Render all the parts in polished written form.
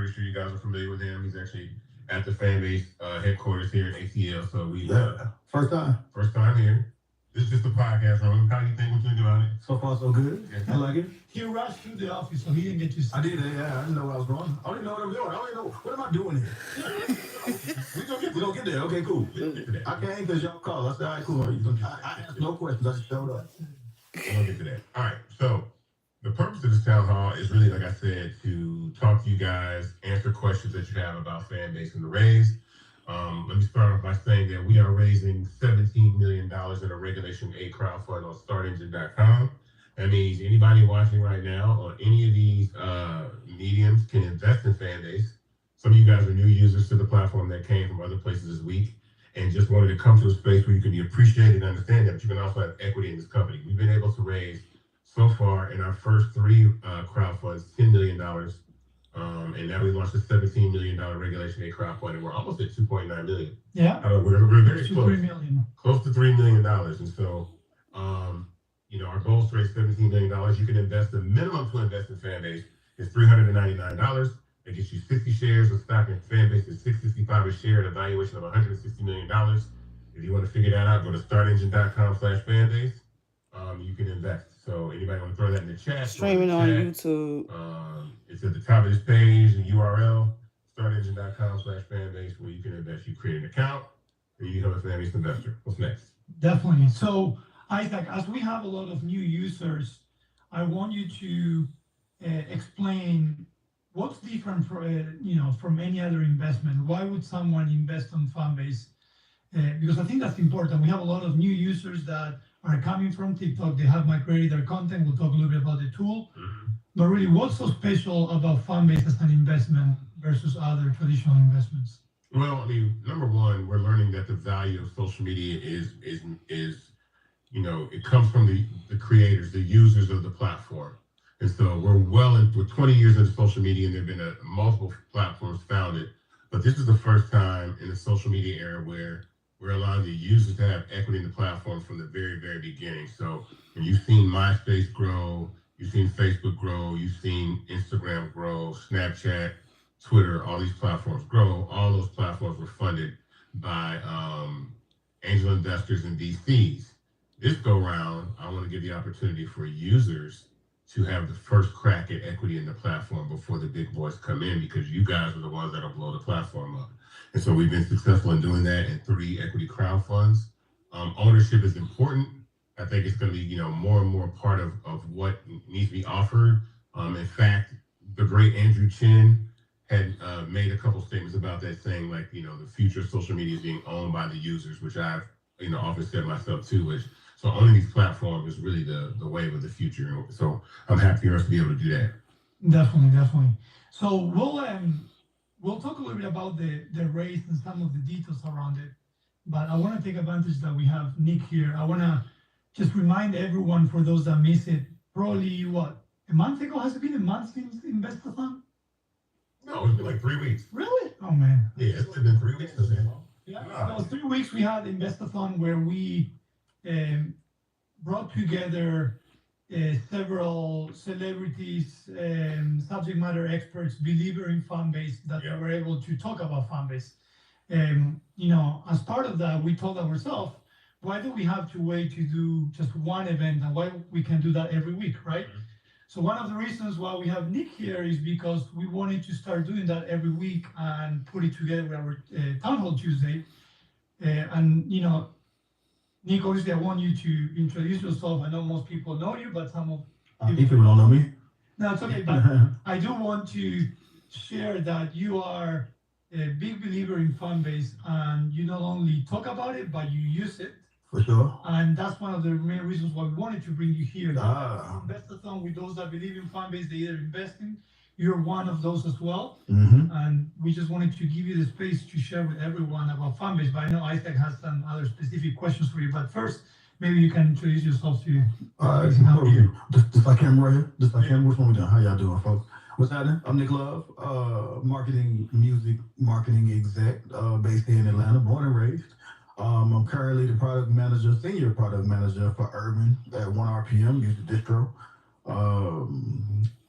pretty sure you guys are familiar with him. He's actually at the Fanbase headquarters here in ATL. So first time here. This is just a podcast room. How do you think? What you think about it? So far, so good. Yeah. I like it. He rushed through the office, so he didn't get to see. I did it. Yeah, I didn't know where I was going. I didn't know what I was doing. I don't even know what am I doing here. We gonna get there. Okay, cool. I came because y'all called. I said, all right, cool. I asked no questions. I just showed up. We're gonna get to that. All right. So the purpose of this town hall is really, like I said, to talk to you guys, answer questions that you have about Fanbase and the raise. Let me start off by saying that we are raising $17 million in a Regulation A crowdfund on startengine.com. That means anybody watching right now on any of these mediums can invest in Fanbase. Some of you guys are new users to the platform that came from other places this week and just wanted to come to a space where you can be appreciated and understand that, but you can also have equity in this company. We've been able to raise so far in our first three crowdfunds $10 million. And now we launched a $17 million Regulation A crowdfund, and we're almost at $2.9 million. Yeah. We're very close. $3 million. Close to $3 million. And so, our goal is to raise $17 million. You can invest, the minimum to invest in Fanbase is $399. That gets you 60 shares of stock in Fanbase is $665 a share at a valuation of $160 million. If you want to figure that out, go to startengine.com/Fanbase. You can invest. So anybody want to throw that in the chat? Streaming on YouTube. It's at the top of this page, the URL, startengine.com/Fanbase, where you can invest. You create an account, and you become a Fanbase investor. What's next? Definitely. So, Isaac, as we have a lot of new users, I want you to explain what's different from any other investment. Why would someone invest on Fanbase? Because I think that's important. We have a lot of new users that are coming from TikTok. They have migrated their content. We'll talk a little bit about the tool. Mm-hmm. But really, what's so special about Fanbase as an investment versus other traditional investments? Well, I mean, number one, we're learning that the value of social media is it comes from the creators, the users of the platform. And so we're 20 years into social media, and there have been multiple platforms founded. But this is the first time in the social media era where we're allowing the users to have equity in the platform from the very, very beginning. So when you've seen MySpace grow, you've seen Facebook grow, you've seen Instagram grow, Snapchat, Twitter, all these platforms grow. All those platforms were funded by angel investors and VCs. This go round, I want to give the opportunity for users to have the first crack at equity in the platform before the big boys come in, because you guys are the ones that'll blow the platform up. And so we've been successful in doing that in 3 equity crowdfunds. Ownership is important. I think it's going to be, more and more part of what needs to be offered. In fact, the great Andrew Chin had made a couple statements about that, saying the future of social media is being owned by the users, which I've, often said myself too, so owning these platforms is really the wave of the future. So I'm happy for us to be able to do that. Definitely. So we'll talk a little bit about the race and some of the details around it. But I want to take advantage that we have Nick here. I want to just remind everyone, for those that miss it, probably a month ago? Has it been a month since Investathon? No, it's been like 3 weeks. Really? Oh man. Yeah, it's only been 3 weeks since then. Yeah, so 3 weeks we had Investathon, where we brought together several celebrities, subject matter experts, believer in Fanbase, that Yeah. were able to talk about Fanbase. As part of that, we told ourselves, why do we have to wait to do just one event, and why we can do that every week, right? Mhm. So one of the reasons why we have Nick here is because we wanted to start doing that every week and put it together with our Town Hall Tuesday. Nick, obviously, I want you to introduce yourself. I know most people know you, but some of People don't know me. No, it's okay. But I do want to share that you are a big believer in Fanbase, and you not only talk about it, but you use it. For sure. And that's one of the main reasons why we wanted to bring you here. Ah. Investathon, with those that believe in Fanbase, they either invest in. You're one of those as well. Mm-hmm. And we just wanted to give you the space to share with everyone about Fanbase. But I know Isaac has some other specific questions for you. But first, maybe you can introduce yourself to How are you? Just like camera right here. Just like camera. Which one we doing? How y'all doing, folks? What's happening? I'm Nick Love, music marketing exec, based here in Atlanta, born and raised. I'm currently the senior product manager for Urban at 1RPM, use the distro.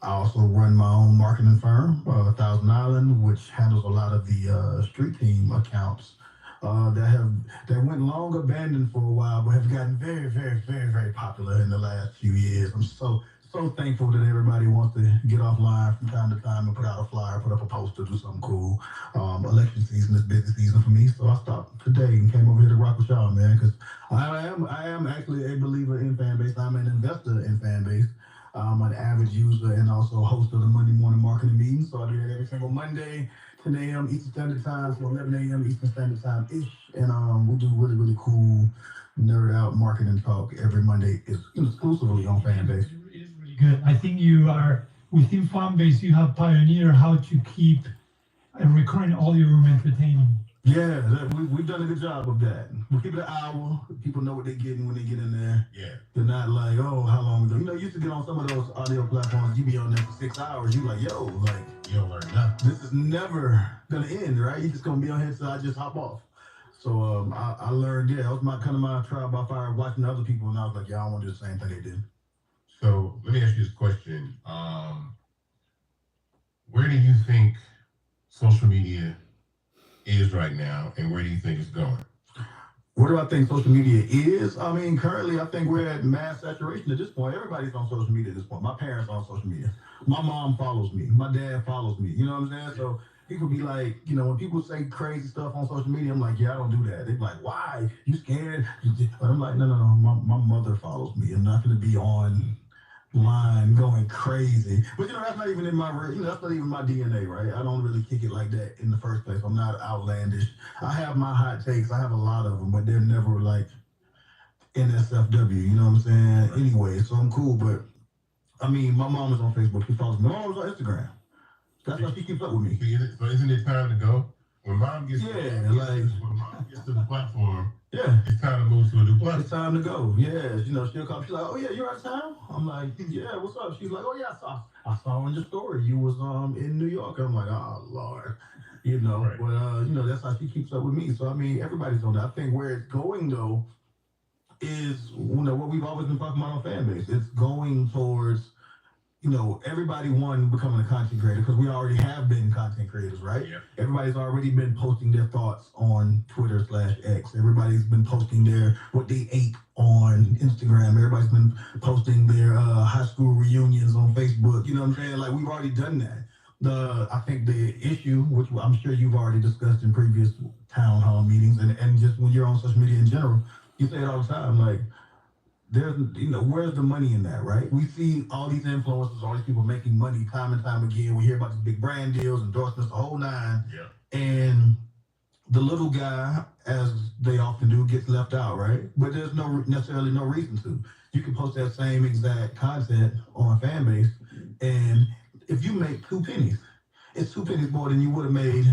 I also run my own marketing firm, Thousand Island, which handles a lot of the street team accounts that went long abandoned for a while, but have gotten very, very, very, very popular in the last few years. I'm so thankful that everybody wants to get offline from time to time and put out a flyer, put up a poster, do something cool. Election season is busy season for me, so I stopped today and came over here to rock with y'all, man, because I am actually a believer in Fanbase. I'm an investor in Fanbase. I'm an avid user and also host of the Monday morning marketing meeting. So I do that every single Monday, 10 a.m. Eastern Standard Time, so 11 a.m. Eastern Standard Time ish. And we do really, really cool nerd out marketing talk every Monday. It's exclusively on Fanbase. It is really good. I think you are within Fanbase. You have pioneered how to keep a recurring audio room entertaining. Yeah, we've done a good job of that. We keep it an hour. People know what they're getting when they get in there. Yeah. They're not like, oh, how long ago? You know, you used to get on some of those audio platforms. You be on there for 6 hours. You like, yo, like, You don't learn nothing. this is never gonna end, right? You just gonna be on here till I just hop off. So I learned, yeah, that was my trial by fire, watching other people, and I was like, yeah, I want to do the same thing they did. So let me ask you this question. Where do you think social media is right now, and where do you think it's going? What do I think social media is? I mean, currently, I think we're at mass saturation at this point. Everybody's on social media at this point. My parents are on social media. My mom follows me. My dad follows me. You know what I'm saying? So people be like, you know, when people say crazy stuff on social media, I'm like, yeah, I don't do that. They're like, why? You scared? But I'm like, no. My mother follows me. I'm not going to be on line going crazy. But you know, that's not even in my that's not even my DNA, right? I don't really kick it like that in the first place. I'm not outlandish. I have my hot takes. I have a lot of them, but they're never like NSFW. You know what I'm saying? Anyway, so I'm cool. But I mean, my mom is on Facebook. She follows me. My mom is on Instagram. That's how she keeps up with me. So isn't it time to go? When mom gets Yeah, like when mom gets to the platform, yeah. it's time to move to a new platform. It's time to go. Yeah, you know, she'll come. She's like, "Oh yeah, you're out of town." I'm like, "Yeah, what's up?" She's like, "Oh yeah, I saw on your story you was in New York." I'm like, "Oh Lord," you know. Right. But you know, that's how she keeps up with me. So I mean, everybody's on that. I think where it's going though is what we've always been talking about on Fanbase. It's going towards everybody becoming a content creator because we already have been content creators, right? Yeah. Everybody's already been posting their thoughts on Twitter/X. Everybody's been posting what they ate on Instagram. Everybody's been posting their high school reunions on Facebook. You know what I'm saying? Like we've already done that. I think the issue, which I'm sure you've already discussed in previous town hall meetings, and just when you're on social media in general, you say it all the time, like. Where's the money in that, right? We see all these influencers, all these people making money time and time again. We hear about these big brand deals, endorsements, the whole nine. Yeah. And the little guy, as they often do, gets left out, right? But there's necessarily no reason to. You can post that same exact content on Fanbase, and if you make 2 pennies, it's 2 pennies more than you would have made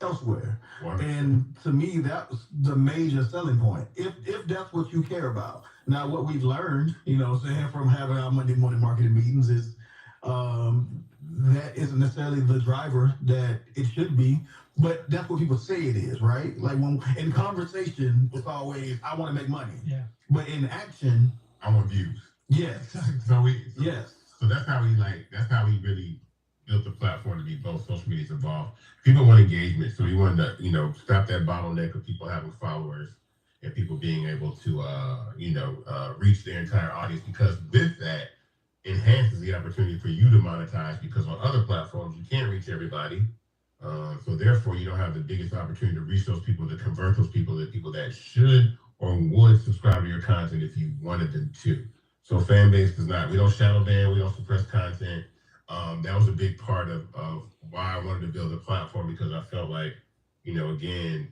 elsewhere. Wow. And to me, that was the major selling point. If that's what you care about. Now, what we've learned, from having our Monday morning marketing meetings is that isn't necessarily the driver that it should be, but that's what people say it is, right? Like when in conversation, it's always, I want to make money. Yeah. But in action, I want views. Yes. Yes. So that's how we really built the platform to be both social media's involved. People want engagement, so we wanted to, stop that bottleneck of people having followers and people being able to, reach their entire audience, because with that enhances the opportunity for you to monetize, because on other platforms, you can't reach everybody. So therefore, you don't have the biggest opportunity to reach those people, to convert those people to people that should or would subscribe to your content if you wanted them to. So Fanbase we don't shadow ban, we don't suppress content. That was a big part of why I wanted to build a platform, because I felt like, again,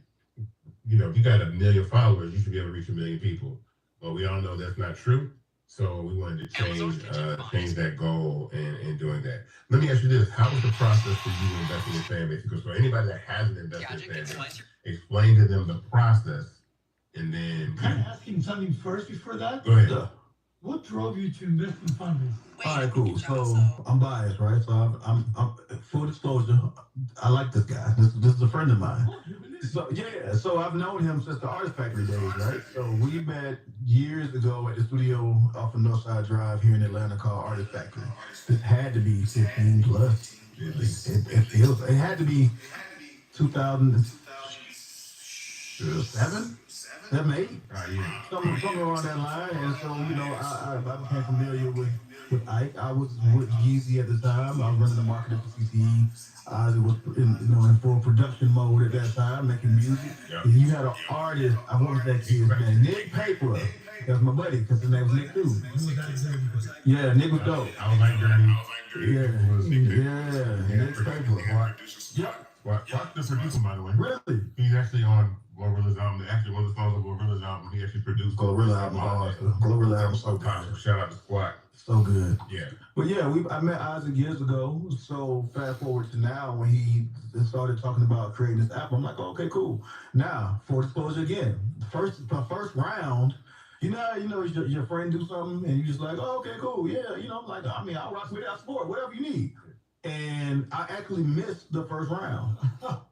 if you got 1 million followers, you should be able to reach 1 million people. But we all know that's not true. So we wanted to change that goal and doing that. Let me ask you this. How was the process for you investing in Fanbase? Because for anybody that hasn't invested in Fanbase, explain to them the process, and then... Can I ask him something first before that? Go ahead. What drove you to invest in Fanbase? All right, cool. So I'm biased, right? So I'm full disclosure. I like this guy. This is a friend of mine. So yeah, so I've known him since the Artist Factory days, right? So we met years ago at the studio off of Northside Drive here in Atlanta called Artist Factory. This had to be 15 plus. It had to be 2007, 8, Yeah. somewhere around that line. And so, I became familiar with Ike. I was with Yeezy at the time. I was running the marketing for CCE. I was in full production mode at that time, making music. Yeah. And you had an artist, I wanted that kid's name, Nick Paper. That's my buddy, because his name was Nick too. Yeah, Nick was dope. I was like Dirty. Yeah, Nick Paper. Yep. Watch the producer, by the way. Really? He's actually on Glorilla's album. Actually, one of the songs on Glorilla's album, he actually produced. Glorilla album, Glorilla album, so good. Shout out to Squad. So good. Yeah. But yeah, I met Isaac years ago. So fast forward to now when he started talking about creating this app, I'm like, okay, cool. Now, full disclosure again, my first round, your friend do something and you just like, oh, okay, cool. Yeah, I'm like, I'll rock with it, I'll support whatever you need. And I actually missed the first round.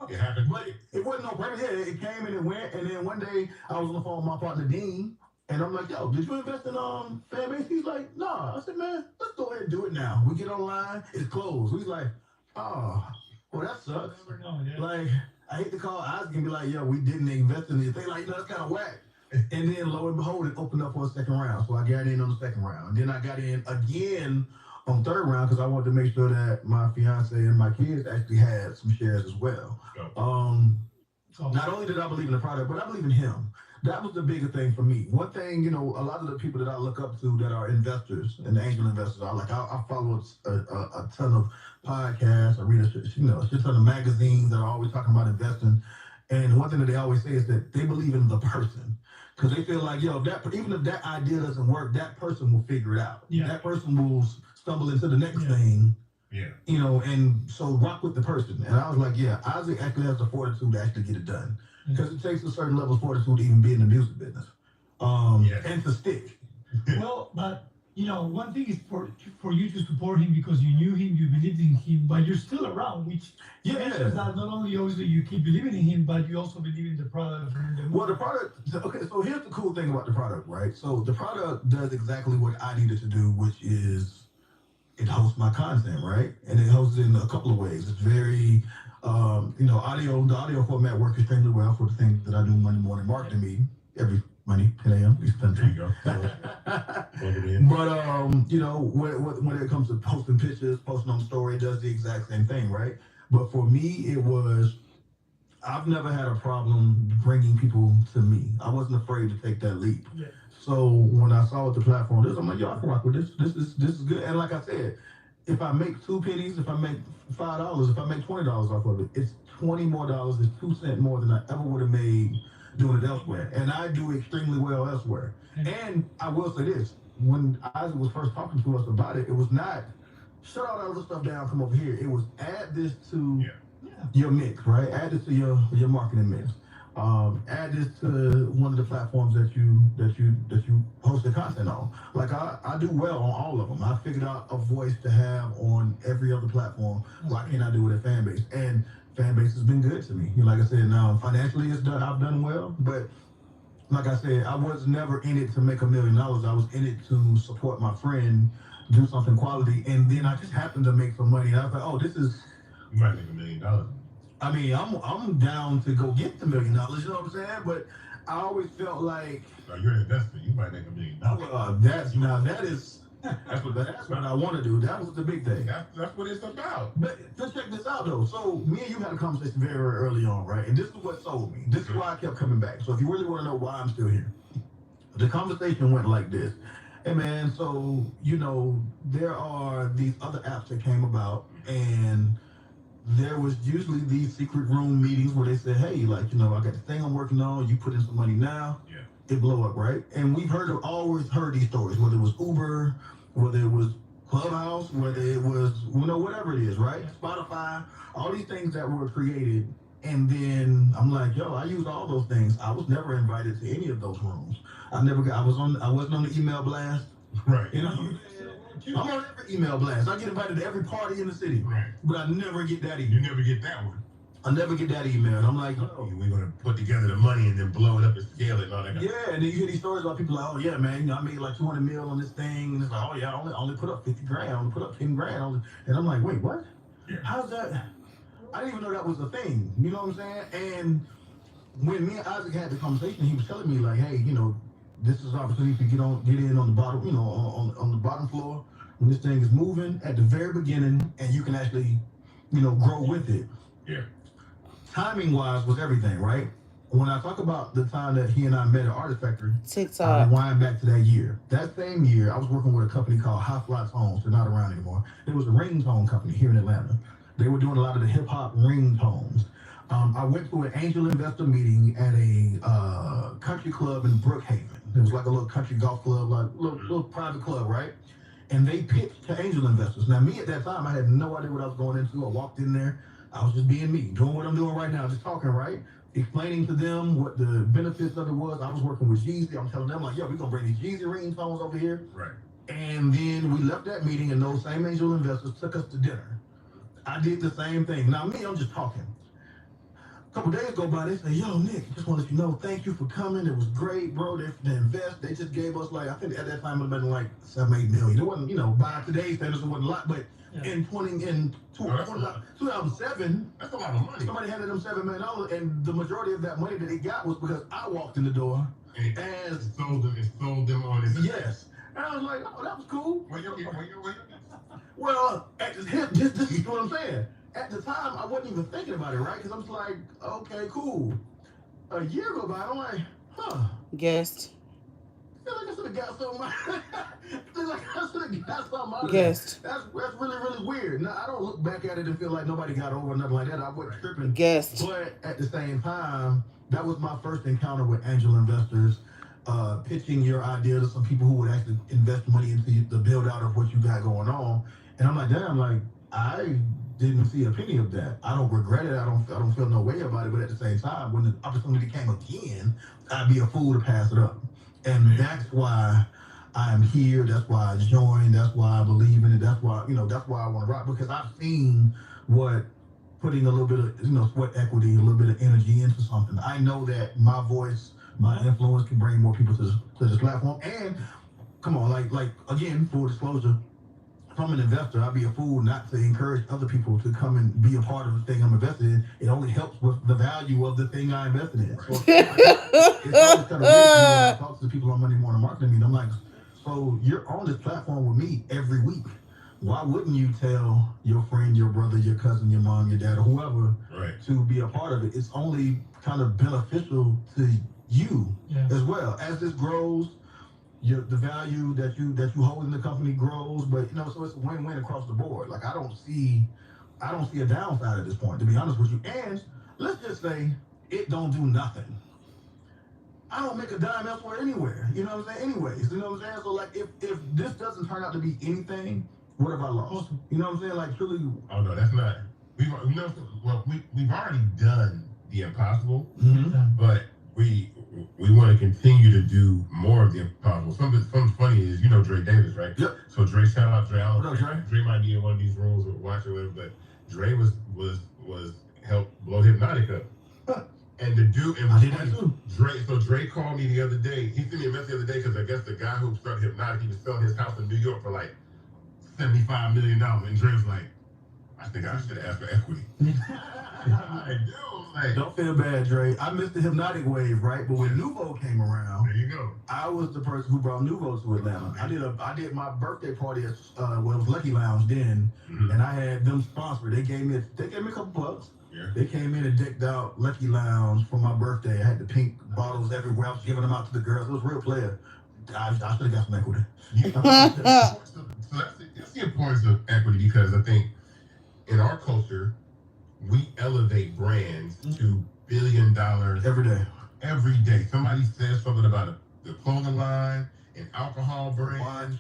It happened. But it wasn't no problem. Yeah, it came and it went. And then one day I was on the phone with my partner Dean. And I'm like, yo, did you invest in Fanbase? He's like, nah. I said, man, let's go ahead and do it now. We get online, it's closed. He's like, oh, well, that sucks. Like, I hate to call Isaac and be like, yo, we didn't invest in it. They like, no, that's kind of whack. And then lo and behold, it opened up for a second round. So I got in on the second round. And then I got in again on third round because I wanted to make sure that my fiance and my kids actually had some shares as well. Not only did I believe in the product, but I believe in him. That was the bigger thing for me. One thing, a lot of the people that I look up to that are investors and angel investors, I follow a ton of podcasts. I read a shit ton of magazines that are always talking about investing. And one thing that they always say is that they believe in the person. Because they feel like, even if that idea doesn't work, that person will figure it out. Yeah. That person will stumble into the next thing. Yeah. And so rock with the person. And I was like, yeah, Isaac actually has the fortitude to actually get it done. Because it takes a certain level of fortitude to even be in the music business. And to stick. Well, but one thing is for you to support him because you knew him, you believed in him, but you're still around, which mentions that not only obviously you keep believing in him, but you also believe in the product. Well, the product, okay, so here's the cool thing about the product, right? So the product does exactly what I needed to do, which is it hosts my content, right? And it hosts it in a couple of ways. It's very, the audio format works extremely well for the things that I do Monday morning marketing meeting every Monday, 10 a.m. Eastern There you go. But, when it comes to posting pictures, posting on the story, it does the exact same thing, right? But for me, I've never had a problem bringing people to me. I wasn't afraid to take that leap. Yeah. So when I saw what the platform is, I'm like, yo, I can rock with this. This is good. And like I said, if I make 2 pennies, if I make $5, if I make $20 off of it, it's $20 more. It's 2 cents more than I ever would have made doing it elsewhere. And I do extremely well elsewhere. And I will say this, when Isaac was first talking to us about it, it was not shut all that other stuff down, come over here. It was add this to your mix, right? Add this to your marketing mix. Add this to one of the platforms that you host the content on. Like I do well on all of them. I figured out a voice to have on every other platform. Why can't I do it at Fanbase? And Fanbase has been good to me. Like I said, now financially I've done well, but like I said, I was never in it to make $1 million. I was in it to support my friend, do something quality, and then I just happened to make some money. And I was like, oh, this is. You might make $1 million. I mean, I'm down to go get the $1 million. You know what I'm saying? But I always felt like. So you're an investor. You might make $1 million. That's what I want to do. That was the big thing. That's what it's about. But let's check this out though. So me and you had a conversation very, very early on, right? And this is what sold me. This is why I kept coming back. So if you really want to know why I'm still here, the conversation went like this. Hey man, so there are these other apps that came about, and there was usually these secret room meetings where they said, hey, I got this thing I'm working on. You put in some money now. Yeah. It blow up, right? And we've always heard these stories, whether it was Uber, whether it was Clubhouse, whether it was, whatever it is, right? Spotify, all these things that were created. And then I'm like, yo, I used all those things. I was never invited to any of those rooms. I wasn't on the email blast. Right. I'm on every email blast. I get invited to every party in the city. Right. But I never get that email. You never get that one. I never get that email. And I'm like, oh. We're gonna put together the money and then blow it up and scale it and all that. Yeah, and then you hear these stories about people like, oh yeah, man, you know, I made like 200 mil on this thing, and it's like, oh yeah, I only put up 50 grand, I only put up 10 grand, and I'm like, wait, what? Yeah. How's that? I didn't even know that was a thing. You know what I'm saying? And when me and Isaac had the conversation, he was telling me like, hey, you know, this is an opportunity to get in on the bottom, you know, on the bottom floor when this thing is moving at the very beginning, and you can actually, you know, grow with it. Yeah. Timing wise was everything, right? When I talk about the time that he and I met at Artist Factory, TikTok. I rewind back to that year. That same year, I was working with a company called Hot Flats Homes. They're not around anymore. It was a ringtone company here in Atlanta. They were doing a lot of the hip hop ringtones. I went to an angel investor meeting at a country club in Brookhaven. It was like a little country golf club, like little private club, right? And they pitched to angel investors. Now, me at that time, I had no idea what I was going into. I walked in there. I was just being me, doing what I'm doing right now, just talking, right? Explaining to them what the benefits of it was. I was working with Jeezy. I'm telling them, like, yo, we're going to bring these Jeezy ringtones over here. Right. And then we left that meeting, and those same angel investors took us to dinner. I did the same thing. Now, me, I'm just talking. A couple days go by, they say, yo, Nick, just want to let you know, thank you for coming. It was great, bro. They invest. They just gave us, like, I think at that time it would have been like 7-8 million. It wasn't, you know, by today's standards, it wasn't a lot, but in 2007, that's a lot of money. Somebody handed them $7 million, and the majority of that money that they got was because I walked in the door and sold them on his. Yes. And I was like, oh, that was cool. Wait. Well, this is what I'm saying. At the time, I wasn't even thinking about it, right? Because I'm just like, okay, cool. A year go by, I'm like, huh. Guest. I feel like I should have got something. I feel like I should have got something out of Guest. that. That's really, really weird. Now, I don't look back at it and feel like nobody got over or nothing like that. I wasn't tripping. Guest. But at the same time, that was my first encounter with angel investors, pitching your idea to some people who would actually invest money into the build out of what you got going on. And I'm like, damn, like, I didn't see a penny of that. I don't regret it. I don't feel no way about it. But at the same time, when the opportunity came again, I'd be a fool to pass it up. And that's why I'm here. That's why I joined. That's why I believe in it. That's why, you know, that's why I want to rock, because I've seen what putting a little bit of, you know, sweat equity, a little bit of energy into something. I know that my voice, my influence can bring more people to this platform. And come on, like again, full disclosure, if I'm an investor, I'd be a fool not to encourage other people to come and be a part of the thing I'm invested in. It only helps with the value of the thing I invested in. So it's always kind of weird when I talk to people on Monday Morning Marketing Meeting. I'm like, so you're on this platform with me every week. Why wouldn't you tell your friend, your brother, your cousin, your mom, your dad, or whoever to be a part of it? It's only kind of beneficial to you as well. As this grows, the value that you hold in the company grows, but you know, so it's a win-win across the board. Like I don't see a downside at this point, to be honest with you. And let's just say it don't do nothing. I don't make a dime elsewhere anywhere. You know what I'm saying? Anyways, you know what I'm saying? So like if this doesn't turn out to be anything, what have I lost? You know what I'm saying? Like truly. Oh no, that's not. We've already done the impossible, but we want to continue to do more of the impossible. Something funny is, you know, Dre Davis, right? Yep. So Dre, shout out Dre. What up, Dre? Dre might be in one of these rooms or watching whatever, but Dre was helped blow Hypnotic up. And the dude, and I did that too. Dre called me the other day. He sent me a message the other day because I guess the guy who started Hypnotic, he was selling his house in New York for like $75 million. And Dre was like, I think I should ask for equity. Don't feel bad, Dre. I missed the Hypnotic wave, right? But when Nuvo came around, there you go. I was the person who brought Nuvo to Atlanta. I did my birthday party at it was Lucky Lounge then, and I had them sponsored. They gave me a couple bucks. Yeah. They came in and decked out Lucky Lounge for my birthday. I had the pink bottles everywhere. I was giving them out to the girls. It was real player. I should have got some equity. So that's the importance of equity, because I think in our culture, we elevate brands to $1 billion every day. Somebody says something about the clothing line, an alcohol brand,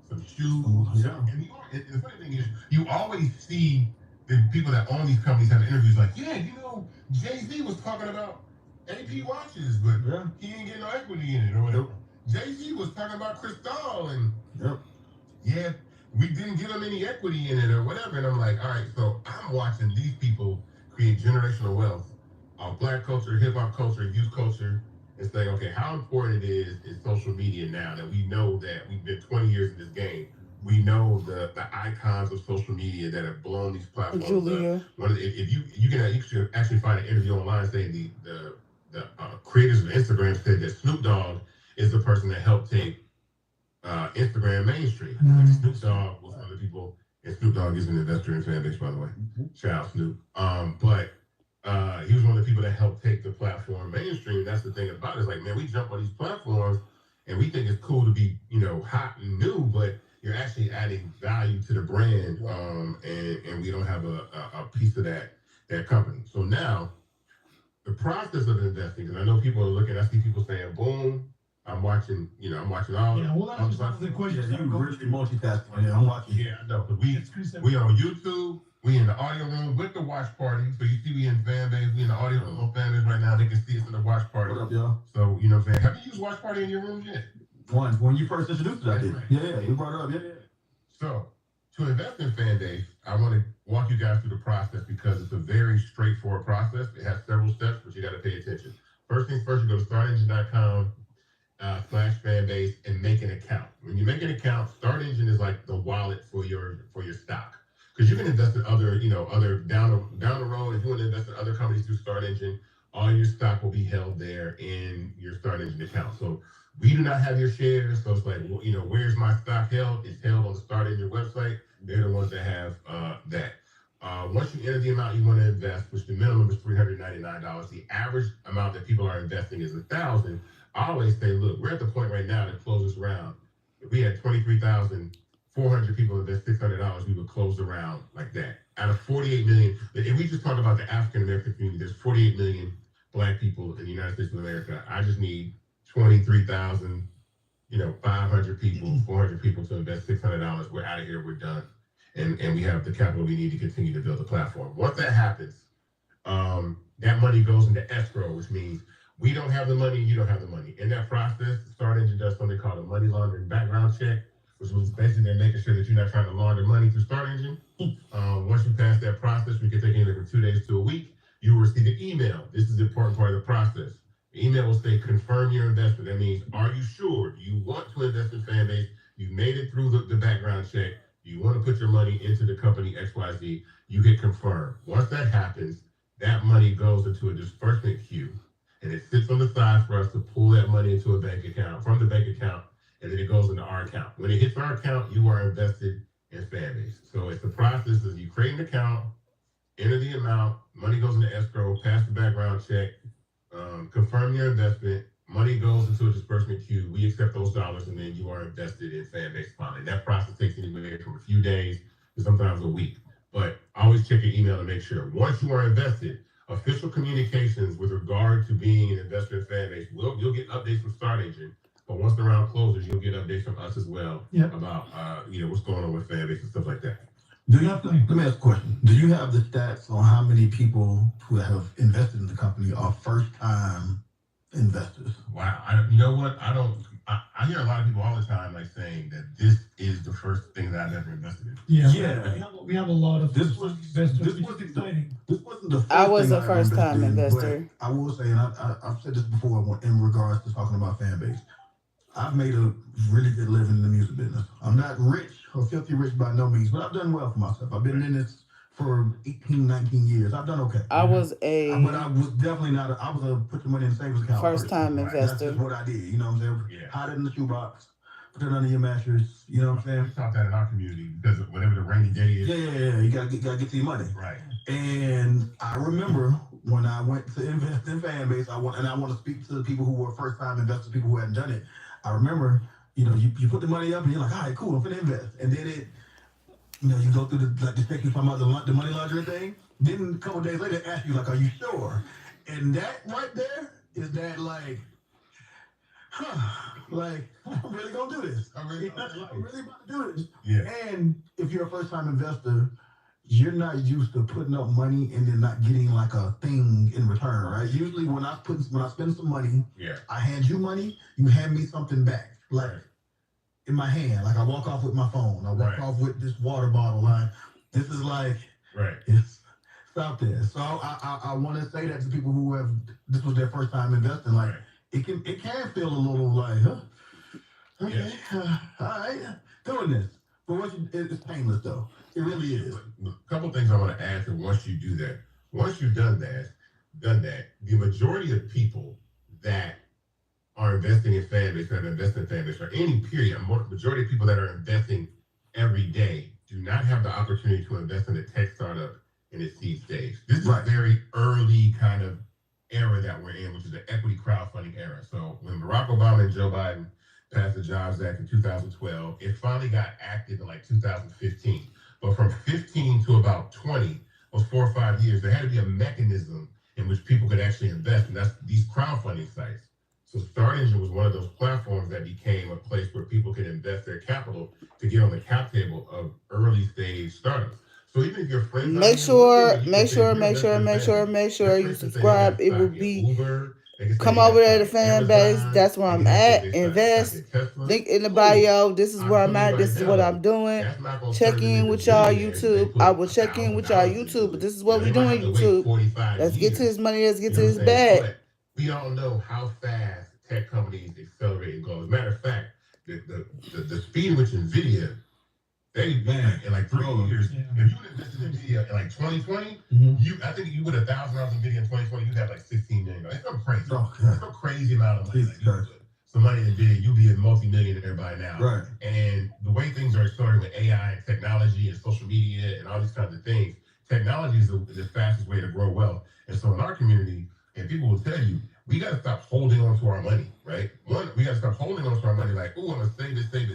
some shoes. And the funny thing is, you always see the people that own these companies have interviews like, yeah, you know, Jay-Z was talking about AP watches, but he ain't getting no equity in it or whatever. Jay-Z was talking about Cristal and we didn't give him any equity in it or whatever. And I'm like, all right, so I'm watching these people create generational wealth of Black culture, hip hop culture, youth culture, and saying, okay, how important it is in social media now that we know that we've been 20 years in this game. We know the icons of social media that have blown these platforms up. Julia. If you should actually find an interview online saying the creators of Instagram said that Snoop Dogg is the person that helped take Instagram mainstream. Like Snoop Dogg was one of the people, and Snoop Dogg is an investor in Fanbase, by the way. Shout out Snoop. But he was one of the people that helped take the platform mainstream. That's the thing about it. It's like, man, we jump on these platforms and we think it's cool to be, hot and new, but you're actually adding value to the brand, and we don't have a piece of that company. So now, the process of investing, because I know people are looking, I see people saying, boom, I'm watching all. Yeah, well, that's one of the questions. Yeah, you really multitasking. Yeah, I'm watching. Yeah, I know, because we on YouTube, we in the audio room with the watch party. So you see we in Fanbase, we in the audio room on Fanbase right now. They can see us in the watch party. What up, y'all? So, you know what I'm saying? Have you used watch party in your room yet? One, when you first introduced it, I did. Yeah, you brought it up. Yeah. So, to invest in Fanbase, I want to walk you guys through the process because it's a very straightforward process. It has several steps, but you got to pay attention. First things first, you go to startengine.com/Fanbase and make an account. When you make an account, Start Engine is like the wallet for your stock. Because you can invest in other down the road. If you want to invest in other companies through Start Engine, all your stock will be held there in your Start Engine account. So we do not have your shares. So it's like, where's my stock held? It's held on the Start Engine website. They're the ones that have that. Once you enter the amount you want to invest, which the minimum is $399, the average amount that people are investing is $1,000. I always say, look, we're at the point right now to close this round. If we had 23,400 people invest $600, we would close the round like that. Out of 48 million, if we just talk about the African American community, there's 48 million Black people in the United States of America. I just need 23,500 people, 400 people to invest $600. We're out of here. We're done. And we have the capital we need to continue to build the platform. Once that happens, that money goes into escrow, which means we don't have the money, you don't have the money. In that process, Start Engine does something called a money laundering background check, which was basically making sure that you're not trying to launder money through Start Engine. Once you pass that process, we can take anywhere from 2 days to a week. You will receive an email. This is the important part of the process. The email will say, confirm your investment. That means, are you sure you want to invest in Fanbase? You've made it through the background check. You want to put your money into the company XYZ. You hit confirm. Once that happens, that money goes into a disbursement queue. And it sits on the side for us to pull that money into a bank account, from the bank account, and then it goes into our account. When it hits our account, you are invested in Fanbase. So it's the process of you create an account, enter the amount, money goes into escrow, pass the background check, confirm your investment, money goes into a disbursement queue, we accept those dollars, and then you are invested in Fanbase finally. That process takes anywhere from a few days to sometimes a week. But always check your email to make sure. Once you are invested, official communications with regard to being an investor in Fanbase, you'll get updates from Start Engine, but once the round closes, you'll get updates from us as well about what's going on with Fanbase and stuff like that. Let me ask a question. Do you have the stats on how many people who have invested in the company are first-time investors? Wow, you know what? I hear a lot of people all the time saying that this is the first thing that I've ever invested in. Yeah. We have a lot of investors. This was exciting. This wasn't the first I was thing a first-time investor. But I will say, and I've said this before in regards to talking about Fanbase, I've made a really good living in the music business. I'm not rich or filthy rich by no means, but I've done well for myself. I've been in this for 18, 19 years. I've done okay. I was But I was definitely not. I was a put your money in the savings account. first-time That's investor. just what I did. You know what I'm saying? Yeah. Hide it in the shoebox. Put it under your mattress. You know what I'm saying? We taught that in our community because of whatever the rainy day is. Yeah. You gotta get to your money. Right. And I remember when I went to invest in Fanbase, I want to speak to the people who were first-time investors, people who hadn't done it. I remember, you put the money up and you're like, all right, cool, I'm gonna invest. And then you go through the check, you talking about the money laundering thing. Then a couple of days later, they ask you are you sure? And that right there is that I'm really gonna do this. I'm really about to do this. Yeah. And if you're a first-time investor, you're not used to putting up money and then not getting a thing in return, right? Usually when I spend some money, I hand you money, you hand me something back, in my hand. I walk off with my phone, I walk off with this water bottle. This is right. It's out there. So I want to say that to people who have this was their first time investing, like it can feel a little like, huh? Okay, all right, doing this. But it's painless though. It really is. A couple things I want to add to once you do that. Once you've done that, the majority of people that are investing in Fanbase, that invest in Fanbase, or any period, majority of people that are investing every day do not have the opportunity to invest in a tech startup in its seed stage. This is a very early kind of era that we're in, which is the equity crowdfunding era. So when Barack Obama and Joe Biden passed the Jobs Act in 2012, it finally got active in like 2015. But from 15 to about 20, those 4 or 5 years, there had to be a mechanism in which people could actually invest, and that's these crowdfunding sites. So Start Engine was one of those platforms that became a place where people could invest their capital to get on the cap table of early stage startups. So even if your friends, Make sure you subscribe. It will be come over there to Fanbase. That's where I'm at. Invest. Link in the bio. This is where I'm at. This is what I'm doing. Check in with y'all YouTube. I will check in with y'all YouTube. But this is what we're doing YouTube. Let's get to this money. Let's get to this bag. We all know how fast tech companies accelerate and grow. As a matter of fact, the speed in which NVIDIA, in like 3 years, if you would invest in NVIDIA in like 2020, I think you would $1,000 in NVIDIA in 2020, you'd have like $16 million. It's so crazy. It's a crazy amount of money. Some money in NVIDIA, you'll be a multi-millionaire by now. Right. And the way things are accelerating with AI and technology and social media and all these kinds of things, technology is the fastest way to grow wealth. And so in our community, and people will tell you, we got to stop holding on to our money, right? One, we got to stop holding on to our money like, oh, I'm going to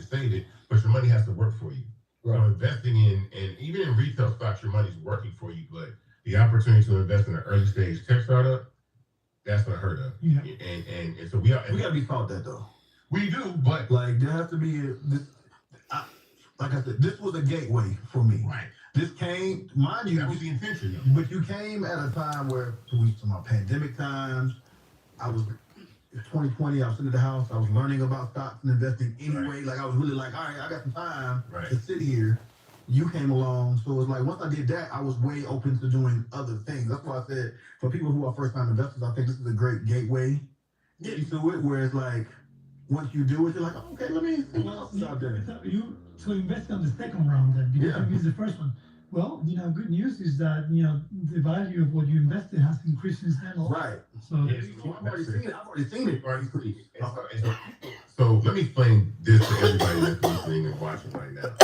save it. But your money has to work for you. Right. So investing in, and even in retail stocks, your money's working for you. But the opportunity to invest in an early stage tech startup, that's not heard of. Yeah. And so we got to be taught that though. We do, but like there has to be like I said, this was a gateway for me. Right. This came, mind you, that was the intention, though. But you came at a time where we to my pandemic times. I was 2020. I was sitting at the house. I was learning about stocks and investing anyway. Right. Like I was really like, all right, I got some time to sit here. You came along, so it's like once I did that, I was way open to doing other things. That's why I said for people who are first-time investors, I think this is a great gateway to it. Where it's like once you do it, you're like, oh, okay, let me see what else is out there. So invest on the second round then, because you missed the first one. Well, good news is that, the value of what you invested has increased since then. Right. So I've already seen it. So let me explain this to everybody that's listening and watching right now.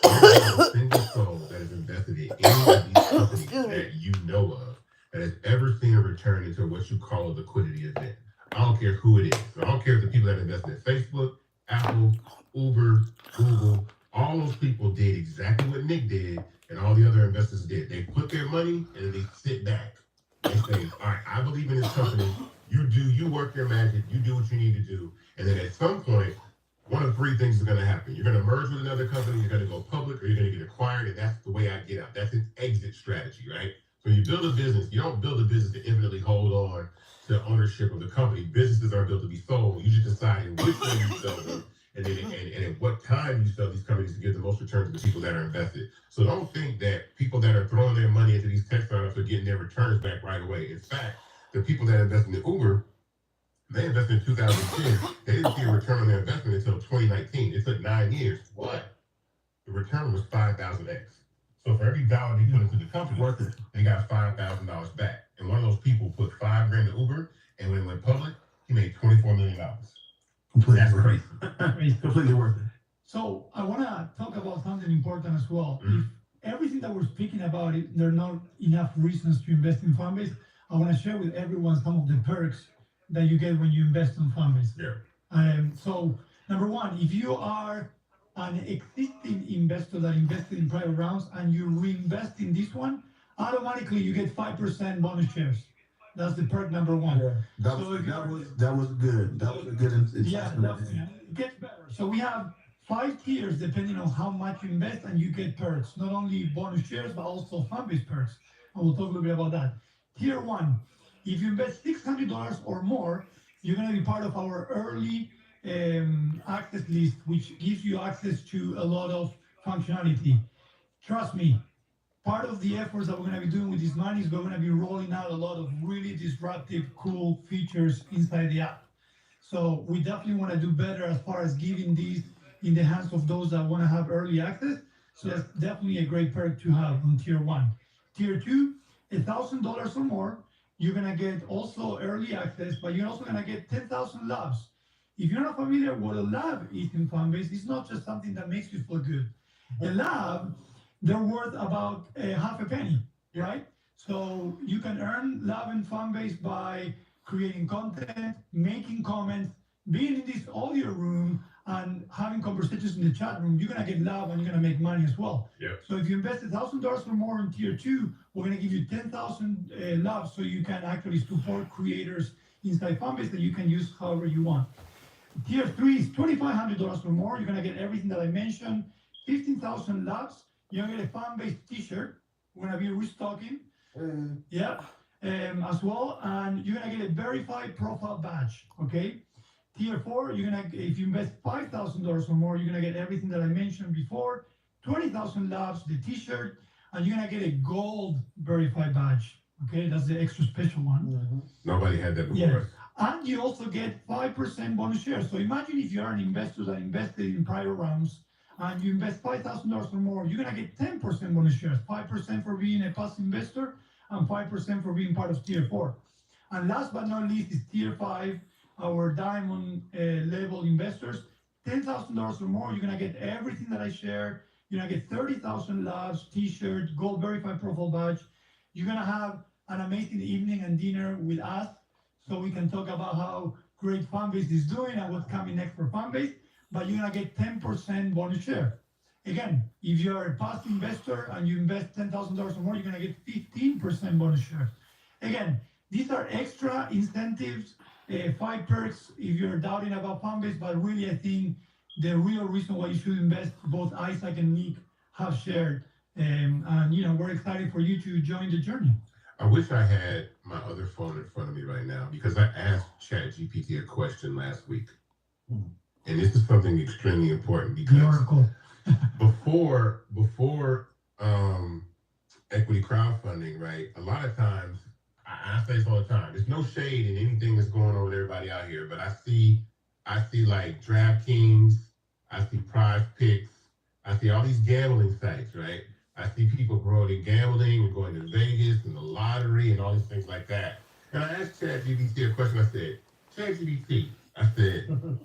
There's not a single soul that has invested in any of these companies that you know of that has ever seen a return into what you call a liquidity event. I don't care who it is. I don't care if the people that invested in Facebook, Apple, Uber, Google, all those people did exactly what Nick did and all the other investors did. They put their money and then they sit back and say, all right, I believe in this company. You work your magic, you do what you need to do. And then at some point, one of 3 things is going to happen. You're going to merge with another company, you're going to go public, or you're going to get acquired, and that's the way I get out. That's an exit strategy, right? So you build a business, you don't build a business to infinitely hold on to ownership of the company. Businesses are built to be sold. You just decide in which way you sell them, and then and at what time you sell these companies to give the most return to the people that are invested. So don't think that people that are throwing their money into these tech startups are getting their returns back right away. In fact, the people that invest in Uber, they invested in 2010. They didn't see a return on their investment until 2019. It took 9 years. What? The return was 5,000x. So for every dollar they put into the company, they got $5,000 back. And one of those people put $5,000 to Uber, and when it went public, he made $24 million. That's crazy. Completely worth it. So I want to talk about something important as well. If everything that we're speaking about, there are not enough reasons to invest in Fanbase, I want to share with everyone some of the perks that you get when you invest in Fanbase. Yeah. So number one, if you are an existing investor that invested in private rounds and you reinvest in this one, automatically you get 5% bonus shares. That's the perk number one. Yeah. That was good. That was a good investment. Yeah, it gets better. So we have 5 tiers depending on how much you invest, and you get perks. Not only bonus shares, but also Fanbase perks. And we'll talk a little bit about that. Tier 1, if you invest $600 or more, you're going to be part of our early access list, which gives you access to a lot of functionality. Trust me, part of the efforts that we're going to be doing with this money is we're going to be rolling out a lot of really disruptive, cool features inside the app. So we definitely want to do better as far as giving these in the hands of those that want to have early access. So that's definitely a great perk to have on tier 1. Tier 2, $1,000 or more, you're going to get also early access, but you're also going to get 10,000 labs. If you're not familiar with what a lab is in Fanbase, it's not just something that makes you feel good. A lab, they're worth about half a penny, right? So you can earn lab in Fanbase by creating content, making comments, being in this audio room, and having conversations in the chat room. You're gonna get lab and you're gonna make money as well. Yep. So if you invest $1,000 or more in tier 2, we're gonna give you 10,000 labs so you can actually support creators inside Fanbase that you can use however you want. Tier 3 is $2,500 or more. You're gonna get everything that I mentioned. 15,000 labs. You're gonna get a Fanbase t-shirt. We're gonna be restocking. Yeah. As well, and you're gonna get a verified profile badge. Okay. Tier 4, you're gonna, if you invest $5,000 or more, you're gonna get everything that I mentioned before. 20,000 labs, the t-shirt, and you're gonna get a gold verified badge. Okay, that's the extra special one. Nobody had that before. Yes. And you also get 5% bonus shares. So imagine if you are an investor that invested in prior rounds and you invest $5,000 or more, you're gonna get 10% bonus shares, 5% for being a past investor and 5% for being part of tier 4. And last but not least is tier 5, our diamond level investors. $10,000 or more, you're gonna get everything that I share. You're gonna get 30,000 labs, t-shirt, gold verified profile badge. You're gonna have an amazing evening and dinner with us, so we can talk about how great Fanbase is doing and what's coming next for Fanbase. But you're gonna get 10% bonus share. Again, if you're a past investor and you invest $10,000 or more, you're gonna get 15% bonus share. Again, these are extra incentives, 5 perks if you're doubting about Fanbase, but really I think the real reason why you should invest, both Isaac and Nick have shared. And we're excited for you to join the journey. I wish I had my other phone in front of me right now because I asked ChatGPT a question last week. And this is something extremely important because The oracle. before equity crowdfunding, right? A lot of times, I say this all the time. There's no shade in anything that's going on with everybody out here, but I see like DraftKings, I see Prize Picks, I see all these gambling sites, right? I see people promoting gambling and going to Vegas and the lottery and all these things like that. And I asked ChatGPT a question. I said, ChatGPT, I said,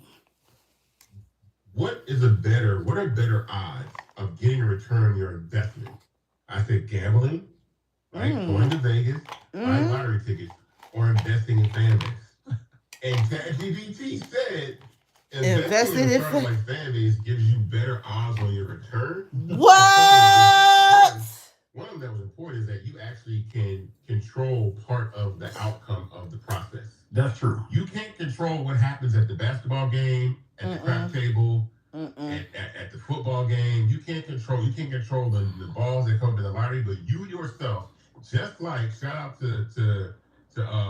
what are better odds of getting a return on your investment? I said gambling, right? Going to Vegas, buying lottery tickets, or investing in Fanbase. And ChatGPT said investing in a firm like Fanbase gives you better odds on your return. What? One of them that was important is that you actually can control part of the outcome of the process. That's true. You can't control what happens at the basketball game, at the crap table, at the football game. You can't control the balls that come to the lottery, but you yourself, just like shout out to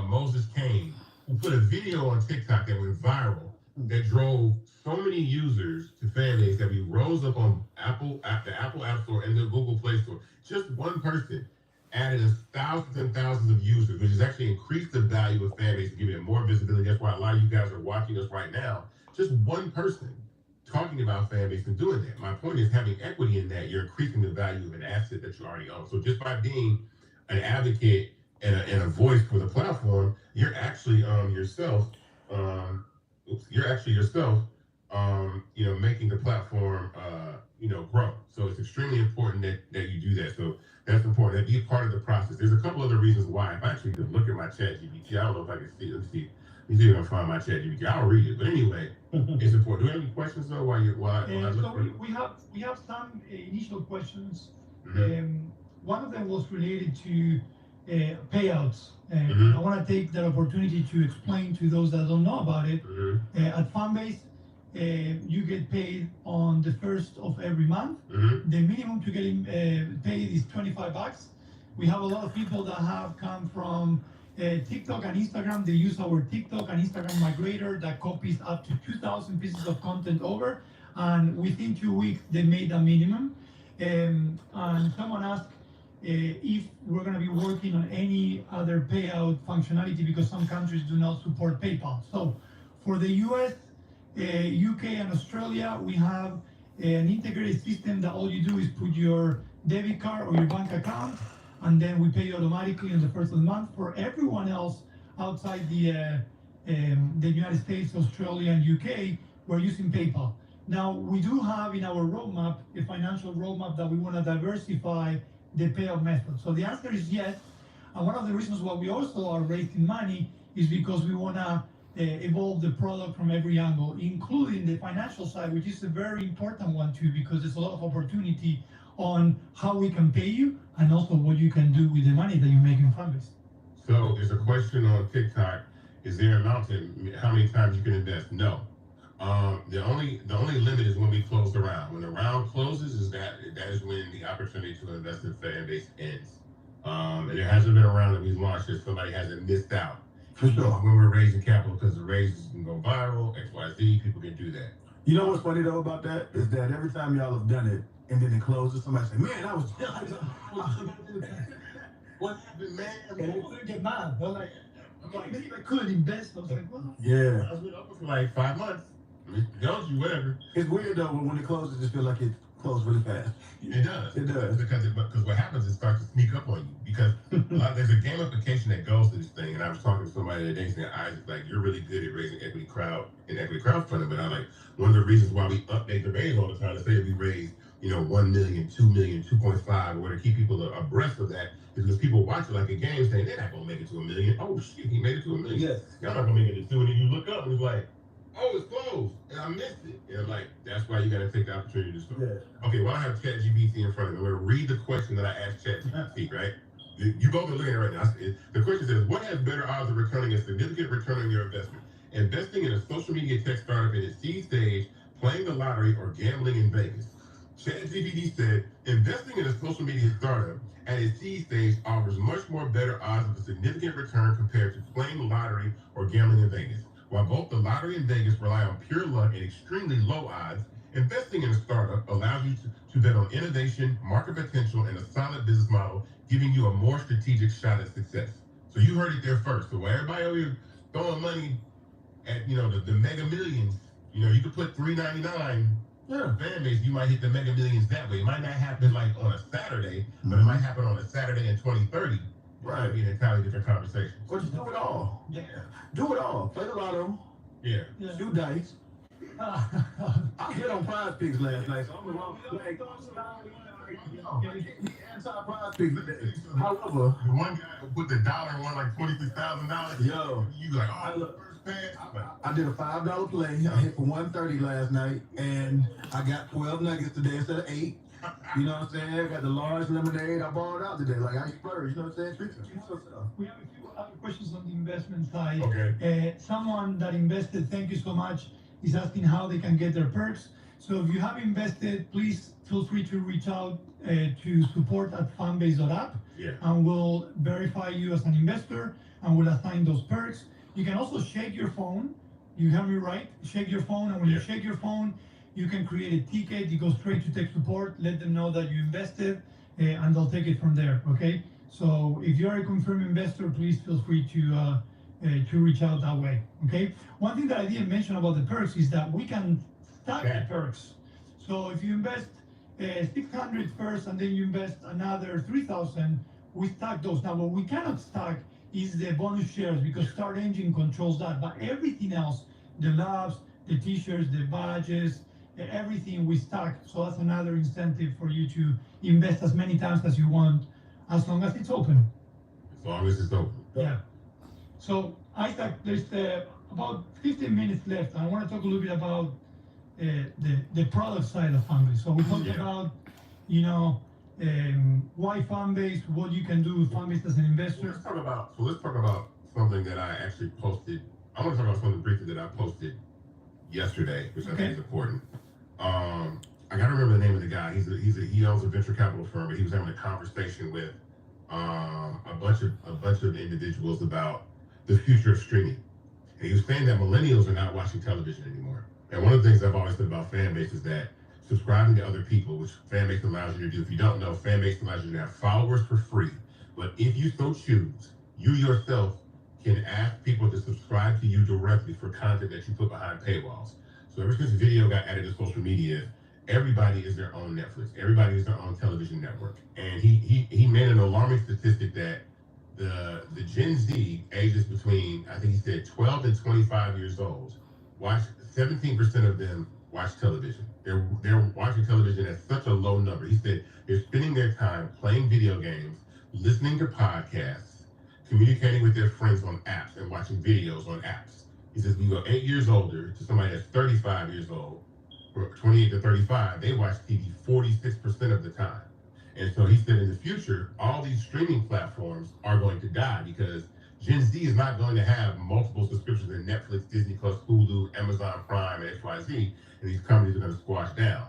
Moses Kane, who put a video on TikTok that went viral that drove so many users to Fanbase that we rose up on the Apple App Store and the Google Play Store. Just one person added us thousands and thousands of users, which has actually increased the value of Fanbase and giving it more visibility. That's why a lot of you guys are watching us right now. Just one person talking about Fanbase and doing that. My point is having equity in that, you're increasing the value of an asset that you already own. So just by being an advocate and a voice for the platform, you're actually yourself making the platform grow. So it's extremely important that you do that. So that's important. That be a part of the process. There's a couple other reasons why. If I actually could look at my ChatGPT, I don't know if I can see. Let me see if I can find my ChatGPT. I'll read it. But anyway, it's important. Do you have any questions though? We have some initial questions. One of them was related to payouts. I want to take that opportunity to explain to those that don't know about it. At Fanbase, you get paid on the 1st of every month. The minimum to get paid is $25. We have a lot of people that have come from TikTok and Instagram. They use our TikTok and Instagram migrator that copies up to 2,000 pieces of content over, and within 2 weeks they made a minimum. And someone asked, if we're going to be working on any other payout functionality because some countries do not support PayPal. So for the US, UK, and Australia, we have an integrated system that all you do is put your debit card or your bank account, and then we pay you automatically on the first of the month. For everyone else outside the United States, Australia, and UK, we're using PayPal. Now, we do have in our roadmap a financial roadmap that we want to diversify the payout method. So the answer is yes. And one of the reasons why we also are raising money is because we want to evolve the product from every angle, including the financial side, which is a very important one too, because there's a lot of opportunity on how we can pay you and also what you can do with the money that you make in Fanbase. So there's a question on TikTok. Is there a amount to how many times you can invest? No. The only limit is when we close the round. When the round closes, that is when the opportunity to invest in Fanbase ends. And there hasn't been a round that we've launched that somebody hasn't missed out. For sure. When we're raising capital, because the raises can go viral, XYZ, people can do that. You know what's funny though about that is that every time y'all have done it and then it closes, somebody say, "Man, I was." What happened, man? And they couldn't get mad. They're like, maybe I could invest. I was like, well, Yeah. I was with Uncle for like 5 months. I mean, told you, whatever. It's weird though when it closes, it just feel like it closed really fast. It does. It does. Because what happens is it starts to sneak up on you. Because there's a gamification that goes to this thing. And I was talking to somebody the other day saying, Isaac, like, you're really good at raising equity crowdfunding. But I'm like, one of the reasons why we update the raise all the time to say we raise, 1 million, 2 million, 2.5, or to keep people abreast of that is because people watch it like a game saying, they're not going to make it to $1 million. Oh, shit, he made it to $1 million. Yes. Y'all not going to make it to 2. And then you look up and it's like, oh, it's closed, and I missed it. And I'm like, that's why you got to take the opportunity to start. Yeah. Okay, well, I have ChatGPT in front of me. I'm going to read the question that I asked ChatGPT, right? You both are looking at it right now. The question says, what has better odds of returning a significant return on your investment? Investing in a social media tech startup in its seed stage, playing the lottery, or gambling in Vegas? ChatGPT said, investing in a social media startup at its seed stage offers much more better odds of a significant return compared to playing the lottery or gambling in Vegas. While both the lottery and Vegas rely on pure luck and extremely low odds, investing in a startup allows you to bet on innovation, market potential, and a solid business model, giving you a more strategic shot at success. So you heard it there first. So while everybody over here throwing money at the mega millions, you could put $3.99 Fanbase, you might hit the mega millions that way. It might not happen like on a Saturday, but it might happen on a Saturday in 2030. Right. It'd be an entirely different conversation. Or just do it all. Yeah. Do it all. Play the lotto. Yeah. Shoot dice. I hit on Prize Picks last night, so I'm anti-Prize Picks. However, the one guy who put the dollar and won like $26,000. Yo, you like, oh, first pass. I did a $5 play. I hit for 130 last night, and I got 12 nuggets today instead of 8. You know what I'm saying? I got the large lemonade. I bought it out today. Like, I splurge. You know what I'm saying? We have a few other questions on the investment side. Okay. Someone that invested, thank you so much, is asking how they can get their perks. So if you have invested, please feel free to reach out to support@fanbase.app. Yeah. And we'll verify you as an investor and we'll assign those perks. You can also shake your phone. You heard me right? Shake your phone, and when you shake your phone, you can create a ticket. You go straight to tech support, let them know that you invested, and they'll take it from there, okay? So if you're a confirmed investor, please feel free to reach out that way, okay? One thing that I didn't mention about the perks is that we can stack the perks. So if you invest 600 first and then you invest another 3,000, we stack those. Now, what we cannot stack is the bonus shares because Start Engine controls that, but everything else, the labs, the t-shirts, the badges, everything we stack. So that's another incentive for you to invest as many times as you want, as long as it's open. As long as it's open. Yeah. So Isaac, there's about 15 minutes left. I want to talk a little bit about the product side of Fanbase. So we talked about, why Fanbase, what you can do with Fanbase as an investor. Let's talk about something that I actually posted. I want to talk about something briefly that I posted yesterday, which I think is important. I gotta remember the name of the guy. He owns a venture capital firm, but he was having a conversation with a bunch of individuals about the future of streaming. And he was saying that millennials are not watching television anymore. And one of the things I've always said about Fanbase is that subscribing to other people, which Fanbase allows you to do. If you don't know, Fanbase allows you to have followers for free. But if you so choose, you yourself can ask people to subscribe to you directly for content that you put behind paywalls. So ever since video got added to social media, everybody is their own Netflix. Everybody is their own television network. And he made an alarming statistic that the Gen Z ages between, I think he said 12 and 25 years old, 17% of them watch television. They're watching television at such a low number. He said they're spending their time playing video games, listening to podcasts, communicating with their friends on apps, and watching videos on apps. He says, we go 8 years older to somebody that's 35 years old, or 28 to 35, they watch TV 46% of the time. And so he said in the future, all these streaming platforms are going to die because Gen Z is not going to have multiple subscriptions in Netflix, Disney Plus, Hulu, Amazon Prime, and XYZ, and these companies are going to squash down.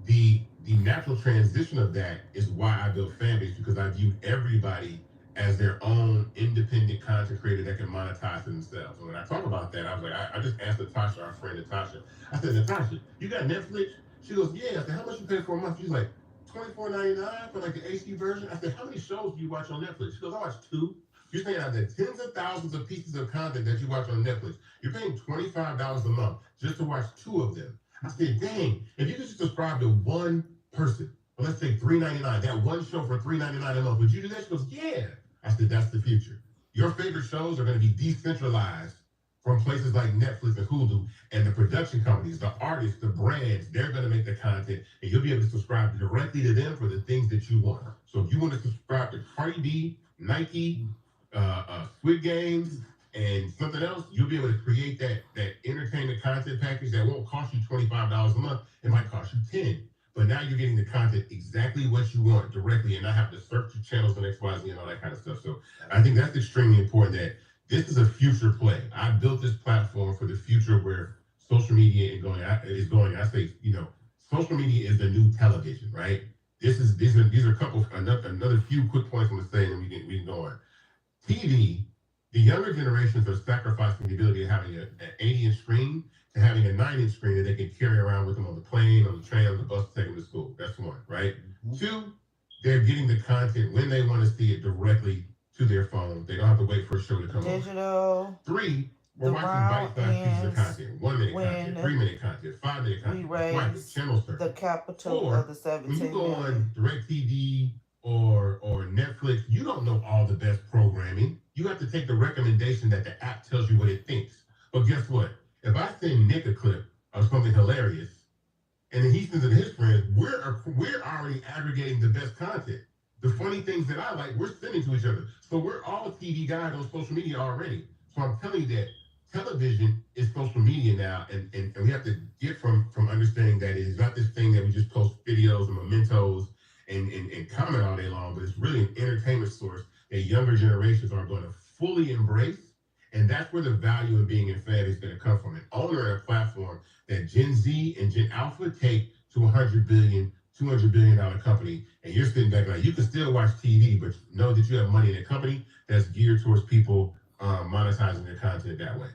The natural transition of that is why I built Fanbase, because I view everybody as their own independent content creator that can monetize themselves. And when I talk about that, I was like, I just asked Natasha, our friend Natasha, I said, Natasha, you got Netflix? She goes, yeah. I said, how much you pay for a month? She's like, $24.99 for like the HD version. I said, how many shows do you watch on Netflix? She goes, I watch 2. You're saying out of the tens of thousands of pieces of content that you watch on Netflix, you're paying $25 a month just to watch 2 of them. I said, dang, if you could just subscribe to one person, well, let's say $3.99, that one show for $3.99 a month, would you do that? She goes, yeah. I said, that's the future. Your favorite shows are going to be decentralized from places like Netflix and Hulu, and the production companies, the artists, the brands, they're going to make the content, and you'll be able to subscribe directly to them for the things that you want. So if you want to subscribe to Cardi B, Nike, Squid Games, and something else, you'll be able to create that entertainment content package that won't cost you $25 a month. It might cost you $10. But now you're getting the content exactly what you want directly and not have to search your channels and XYZ and all that kind of stuff. So I think that's extremely important, that this is a future play. I built this platform for the future where social media is going. I say, social media is the new television, right? These are a couple, another few quick points I'm going to say, and we can go on. TV, the younger generations are sacrificing the ability of having an 80-inch screen to having a 9-inch screen that they can carry around with them on the plane, on the train, on the bus, take them to school. That's one, right? Mm-hmm. 2, they're getting the content when they want to see it directly to their phone. They don't have to wait for a show to come on. 3, we're watching bite-sized pieces of content. 1-minute content, 3-minute content, 5-minute content. We raise channel search. The capital 4, of the 17 when you go on DirecTV or Netflix, you don't know all the best programming. You have to take the recommendation that the app tells you what it thinks. But guess what? If I send Nick a clip of something hilarious, and then he sends it to his friends, we're already aggregating the best content. The funny things that I like, we're sending to each other. So we're all TV guys on social media already. So I'm telling you that television is social media now, and we have to get from understanding that it is not this thing that we just post videos and mementos and comment all day long, but it's really an entertainment source that younger generations are going to fully embrace. And that's where the value of being in Fanbase is going to come from. An owner of a platform that Gen Z and Gen Alpha take to $100 billion, $200 billion company, and you're sitting back like, you can still watch TV, but know that you have money in a company that's geared towards people monetizing their content that way.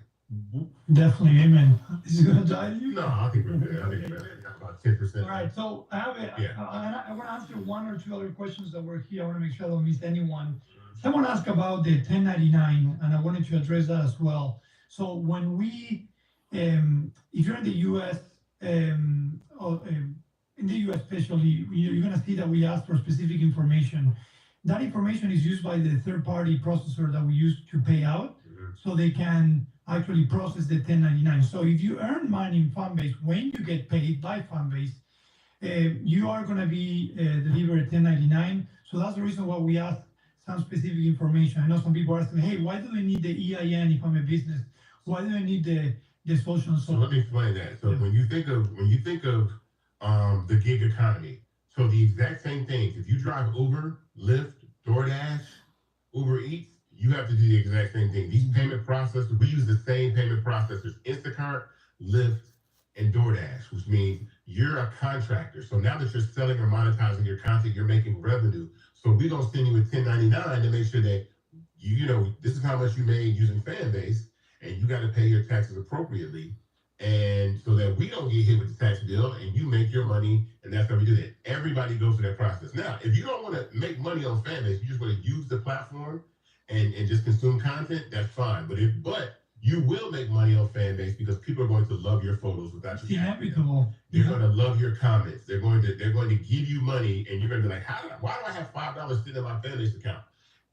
Definitely, amen. Is it going to die to you? No, I think we're good. I think we're about 10%. All right, so I have I want to answer 1 or 2 other questions that were here. I want to make sure I don't miss anyone. Someone asked about the 1099, and I wanted to address that as well. So when we, if you're in the U.S., in the U.S. especially, you're going to see that we ask for specific information. That information is used by the third-party processor that we use to pay out, so they can actually process the 1099. So if you earn money in Fanbase, when you get paid by Fanbase, you are going to be delivered 1099. So that's the reason why we ask some specific information. I know some people are asking, hey, why do I need the EIN if I'm a business? Why do I need the social? So let me explain that. So when you think of the gig economy, so the exact same things. If you drive Uber, Lyft, DoorDash, Uber Eats, you have to do the exact same thing. These payment processors, we use the same payment processors: Instacart, Lyft, and DoorDash, which means you're a contractor. So now that you're selling or monetizing your content, you're making revenue. So we don't send you a 1099 to make sure that you know this is how much you made using Fanbase, and you got to pay your taxes appropriately. and so that we don't get hit with the tax bill and you make your money, and that's how we do that. Everybody goes through that process. Now, if you don't want to make money on Fanbase, you just want to use the platform and just consume content, that's fine. But you will make money on Fanbase because people are going to love your photos without you. Inevitable. They're going to love your comments. They're going to give you money, and you're going to be like, why do I have $5 sitting in my Fanbase account?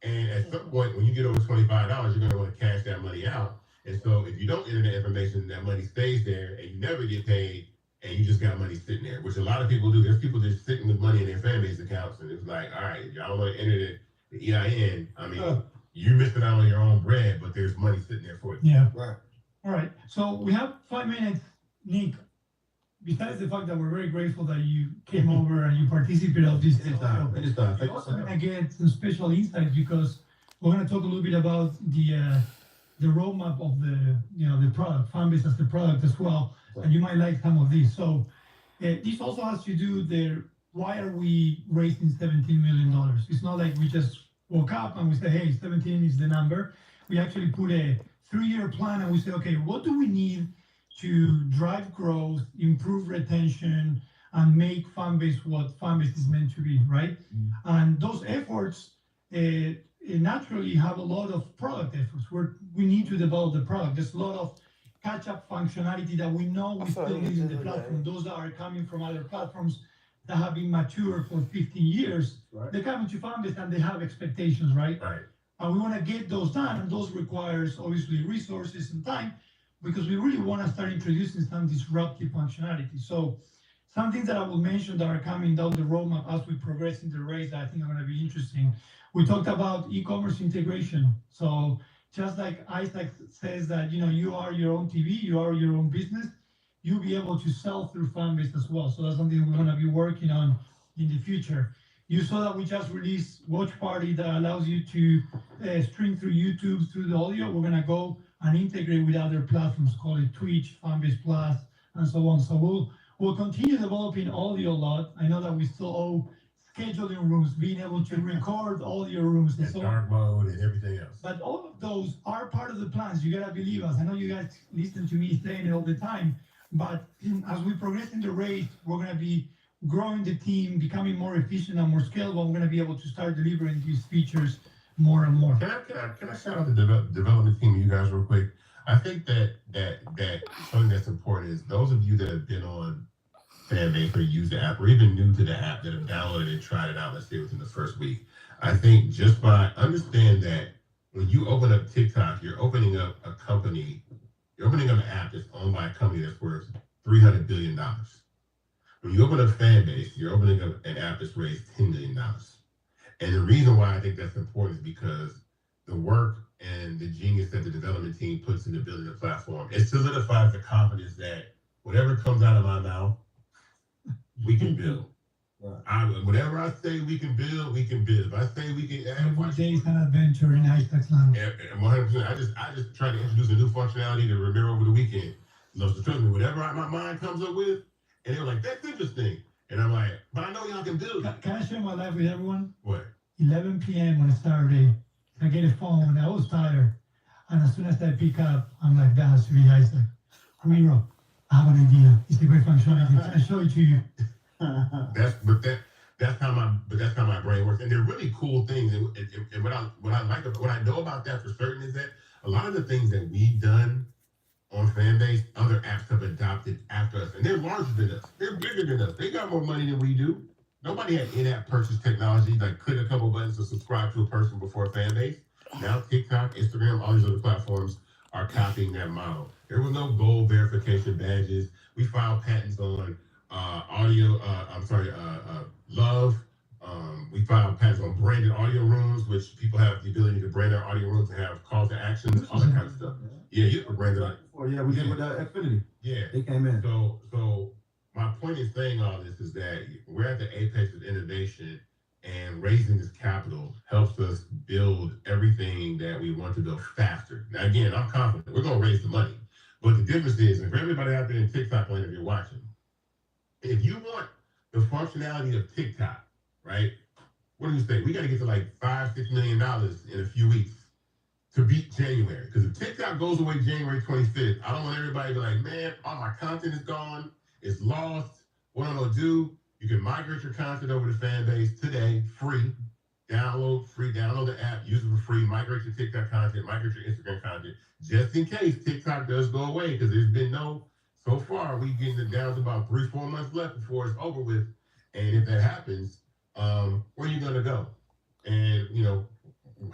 And at some point, when you get over $25, you're going to want to cash that money out. And so if you don't enter that information, that money stays there, and you never get paid, and you just got money sitting there, which a lot of people do. There's people just sitting with money in their Fanbase accounts, and it's like, all right, y'all don't want to enter the EIN. I mean, you're missing out on your own bread, but there's money sitting there for you. Yeah. Right. All right. So we have 5 minutes, Nick. Besides the fact that we're very grateful that you came over and you participated in this, Anytime. we're also going to get some special insights because we're going to talk a little bit about the roadmap of the product, Fanbase as the product as well, and you might like some of these. So this also has to do why are we raising $17 million? It's not like we just woke up and we say, hey, 17 is the number. We actually put a 3-year plan and we say, okay, what do we need to drive growth, improve retention, and make Fanbase what Fanbase is meant to be, right? Mm-hmm. And those efforts naturally have a lot of product efforts where we need to develop the product. There's a lot of catch-up functionality that we know we still need in the platform. Those that are coming from other platforms that have been mature for 15 years, right. They come into Fanbase and they have expectations, right? Right. And we want to get those done, and those requires obviously resources and time, because we really want to start introducing some disruptive functionality. So some things that I will mention that are coming down the roadmap as we progress in the race that I think are going to be interesting. We talked about e-commerce integration. So just like Isaac says that, you are your own TV, you are your own business, you'll be able to sell through Fanbase as well. So that's something we're going to be working on in the future. You saw that we just released Watch Party that allows you to stream through YouTube, through the audio. We're going to go and integrate with other platforms, call it Twitch, Fanbase Plus, and so on. So we'll continue developing audio a lot. I know that we still owe scheduling rooms, being able to record audio rooms and so on. Dark mode and everything else. But all of those are part of the plans. You gotta believe us. I know you guys listen to me saying it all the time, but as we progress in the race, we're gonna be growing the team, becoming more efficient and more scalable. We're gonna be able to start delivering these features more and more. Can I shout out the development team, you guys, real quick? I think that something that's important is those of you that have been on Fanbase or use the app, or even new to the app that have downloaded and tried it out, let's say within the first week. I think just by understand that when you open up TikTok, you're opening up a company, you're opening up an app that's owned by a company that's worth $300 billion. When you open up Fanbase, you're opening up an app that's raised $10 million. And the reason why I think that's important is because the work and the genius that the development team puts into building the platform, it solidifies the confidence that whatever comes out of my mouth, we can build. Right. Whatever I say we can build, we can build. If I say we can add, every day is an adventure in Isaac's land. 100%. I just try to introduce a new functionality to Ramiro over the weekend. So trust me, whatever my mind comes up with, and they're like, that's interesting. And I'm like, but I know y'all can build it. Can I share my life with everyone? What? 11 p.m. on a Saturday, I get a phone. I was tired. And as soon as I pick up, I'm like, that has to be Isaac. Ramiro, I have an idea. It's a great functionality. Can I show it to you? That's how my brain works. And they're really cool things. And what I know about that for certain is that a lot of the things that we've done on Fanbase, other apps have adopted after us. And they're larger than us. They're bigger than us. They got more money than we do. Nobody had in-app purchase technology, like click a couple buttons to subscribe to a person before Fanbase. Now TikTok, Instagram, all these other platforms are copying that model. There was no gold verification badges. We filed patents on Love. We filed patents on branded audio rooms, which people have the ability to brand their audio rooms and have call to actions, all that kind of stuff. Yeah, you have branded audio. Oh yeah, we did with Xfinity. Yeah, they came in. So my point in saying all this is that we're at the apex of innovation, and raising this capital helps us build everything that we want to build faster. Now, again, I'm confident we're going to raise the money, but the difference is, and for everybody out there in TikTok land, if you're watching, if you want the functionality of TikTok, right? What do you say? We got to get to like $5-6 million in a few weeks to beat January. Because if TikTok TikTok goes away January 25th. I don't want everybody to be like, man, all my content is gone. It's lost. What I'm going to do, you can migrate your content over to Fanbase today, free. Download the app, use it for free, migrate your TikTok content, migrate your Instagram content, just in case TikTok does go away, because there's been so far, we getting it down to about 3-4 months left before it's over with. And if that happens, where are you going to go? And,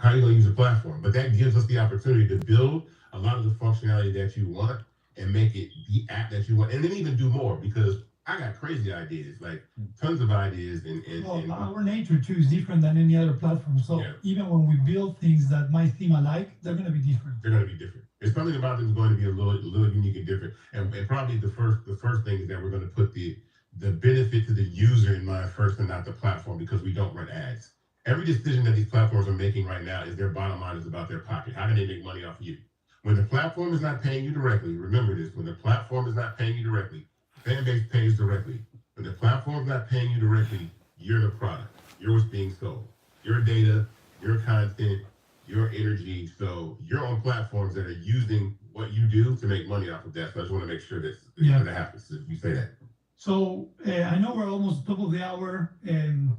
how are you going to use the platform? But that gives us the opportunity to build a lot of the functionality that you want and make it the app that you want. And then even do more, because I got crazy ideas, like tons of ideas. And our nature too is different than any other platform. So even when we build things that might seem alike, they're going to be different. They're going to be different. There's something about them is going to be a little unique and different. And probably the first thing is that we're going to put the benefit to the user in mind first and not the platform, because we don't run ads. Every decision that these platforms are making right now is their bottom line is about their pocket. How can they make money off of you? When the platform is not paying you directly, remember this, when the platform is not paying you directly, Fanbase pays directly. When the platform is not paying you directly, you're the product. You're what's being sold. Your data, your content, your energy. So you're on platforms that are using what you do to make money off of that. So I just want to make sure that happens. If you say that. So I know we're almost top of the hour, and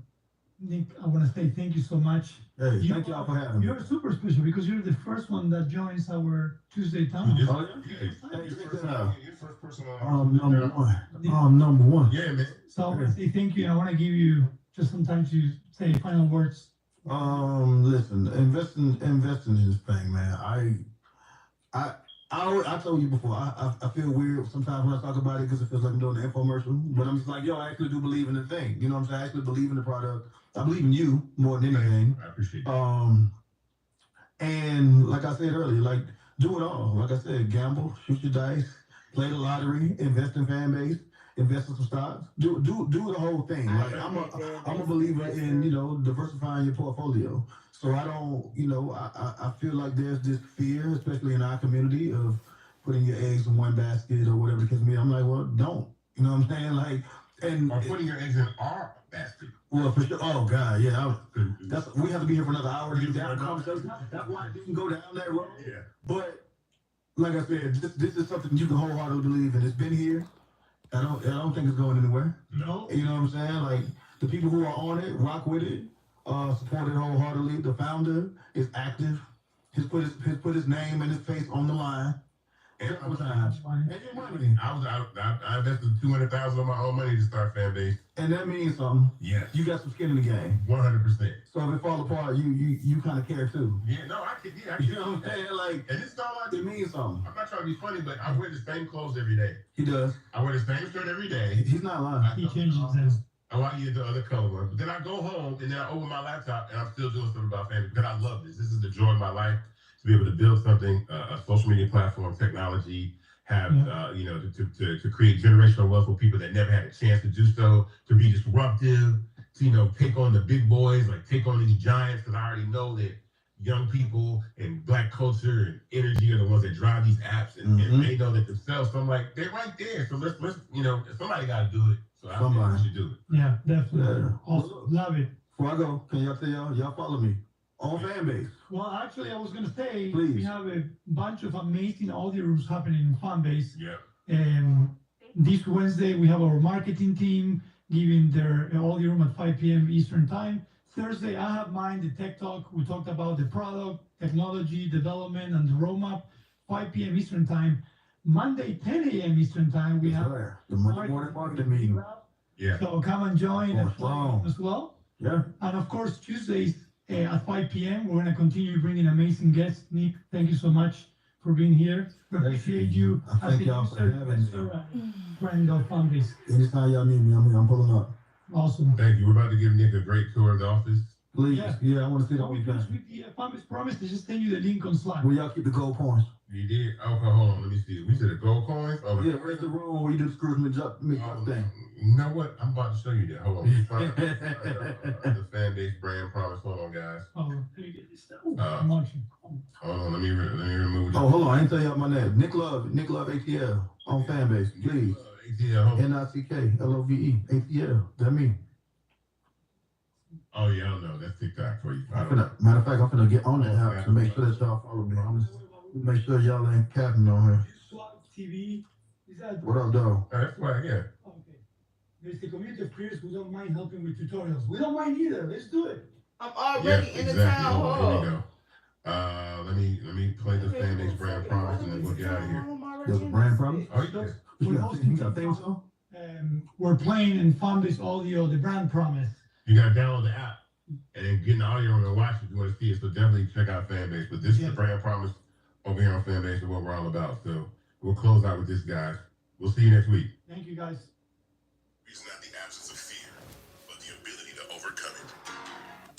Nick, I want to say thank you so much. Hey, thank y'all for having me. You're super special because you're the first one that joins our Tuesday town. Oh, Hey, you're the first person on number one. Number one. Yeah, man. So I want to say thank you. I want to give you just some time to say final words. Listen, investing in this thing, man. I told you before, I feel weird sometimes when I talk about it because it feels like I'm doing an infomercial. But I'm just like, I actually do believe in the thing. You know what I'm saying? I actually believe in the product. I believe in you more than anything. I appreciate that. And like I said earlier, like do it all. Like I said, gamble, shoot your dice, play the lottery, invest in Fanbase, invest in some stocks. Do the whole thing. Like I'm a believer in diversifying your portfolio. So I don't, I feel like there's this fear, especially in our community, of putting your eggs in one basket or whatever the case may be. I'm like, well, don't. You know what I'm saying? Like, or putting your eggs in our basket. Well, for sure. Oh God, yeah. We have to be here for another hour to do that conversation. That's why I didn't go down that road. Yeah. But like I said, this is something you can wholeheartedly believe in. It's been here. I don't think it's going anywhere. No. You know what I'm saying? Like the people who are on it, rock with it, support it wholeheartedly. The founder is active. He's put his name and his face on the line. Several times. And your money. I invested $200,000 of my own money to start Fanbase. And that means something. Yes. You got some skin in the game. 100%. So if it fall apart, you kind of care too. Yeah, no, I can. You know what I'm saying? Like, and this all I do. It means something. I'm not trying to be funny, but I wear the same clothes every day. He does. I wear the same shirt every day. He's not lying. He changes his. I want you the other color one. But then I go home and then I open my laptop and I'm still doing something about Fanbase because I love this. This is the joy of my life, to be able to build something, a social media platform, technology, have to create generational wealth for people that never had a chance to do so, to be disruptive, to take on the big boys, like take on these giants, because I already know that young people and Black culture and energy are the ones that drive these apps, and they know that themselves. So I'm like, they're right there. So let's somebody got to do it. So I think we should do it. Yeah, definitely. Yeah. Also, love it. Before I go, can y'all tell y'all follow me on Fanbase? Well, actually, I was going to say, Please. we have a bunch of amazing audio rooms happening in Fanbase. Yeah. And this Wednesday, we have our marketing team giving their audio room at 5 p.m. Eastern Time. Thursday, I have mine, the Tech Talk. We talked about the product, technology, development, and the roadmap, 5 p.m. Eastern Time. Monday, 10 a.m. Eastern Time, we have the Monday morning marketing meeting. Yeah. So come and join as well. Yeah. And of course, Tuesdays at 5 p.m., we're going to continue bringing amazing guests. Nick, thank you so much for being here. We appreciate you as a user, friend of Fanbase. Anytime y'all need me, I'm pulling up. Awesome. Thank you. We're about to give Nick a great tour of the office. Please. Yeah, I want to see the So whole we thing. Fanbase promised to just send you the link on Slack. Will y'all keep the gold coins? You did? Okay, hold on. Let me see. We said the gold coins? Oh, Yeah, where's the room where you do the screws mix up thing? You know what? I'm about to show you that. Hold on. Let me find the Fanbase brand promise. Hold on, guys. Oh, let me get this stuff. I'm watching. Hold on. Let me remove Oh, hold on. I ain't tell y'all my name. Nick Love ATL on Fanbase, please. Yeah, hold on. NICKLOVE ATL. That me. Oh, yeah, I don't know. That's TikTok for you. Matter of fact, I'm finna get on that app to make sure that y'all follow me. Make sure y'all ain't capping on here. Swap TV. Is that What up, though? That's why, yeah. okay? There's the community of creators who don't mind helping with tutorials. We don't mind either. Let's do it. I'm already in the exactly. town hall. Here we go. Let me play the Fanbase brand promise and then we'll get out of here. There's a brand promise? Oh, you know? You got a thing song? We're playing in Fanbase audio, the brand promise. You gotta download the app and then get an audio and watch it if you want to see it. So definitely check out Fanbase. But this is the brand promise over here on Fanbase and what we're all about. So we'll close out with this, guys. We'll see you next week. Thank you, guys. It's not the absence of fear, but the ability to overcome it.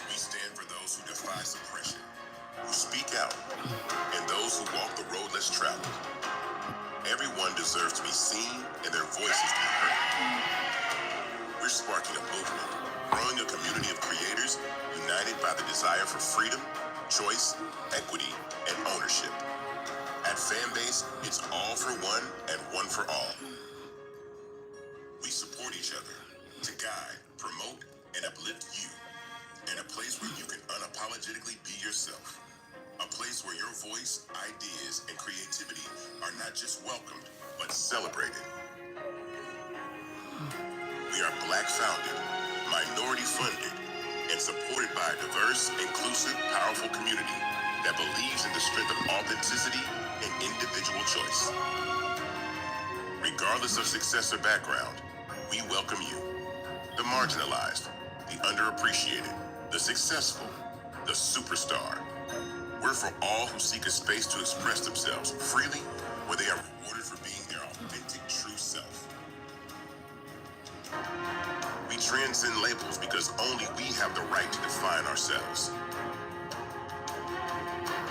We stand for those who defy suppression, who speak out, and those who walk the road less traveled. Everyone deserves to be seen and their voices be heard. We're sparking a movement, growing a community of creators united by the desire for freedom, choice, equity, and ownership. At Fanbase, it's all for one and one for all. We support each other to guide, promote, and uplift you in a place where you can unapologetically be yourself. A place where your voice, ideas, and creativity are not just welcomed, but celebrated. We are Black founded, minority funded, and supported by a diverse, inclusive, powerful community that believes in the strength of authenticity and individual choice. Regardless of success or background, we welcome you. The marginalized, the underappreciated, the successful, the superstar. We're for all who seek a space to express themselves freely, where they are rewarded for being their authentic, true self. We transcend labels because only we have the right to define ourselves.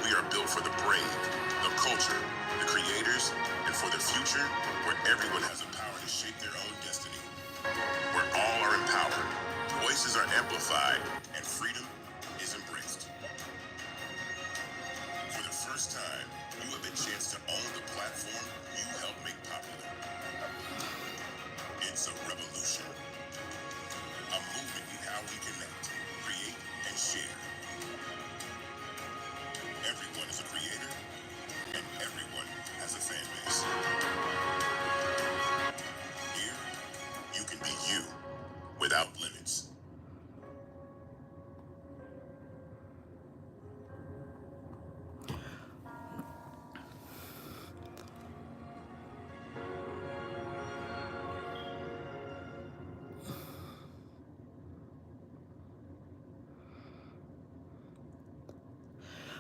We are built for the brave, the culture, the creators, and for the future where everyone has the power to shape their own destiny. Where all are empowered, voices are amplified, and freedom is embraced. For the first time, you have the chance to own the platform you helped make popular. It's a revolution. A movement in how we connect, create, and share. Everyone is a creator, and everyone has a fan base. Here, you can be you without limits.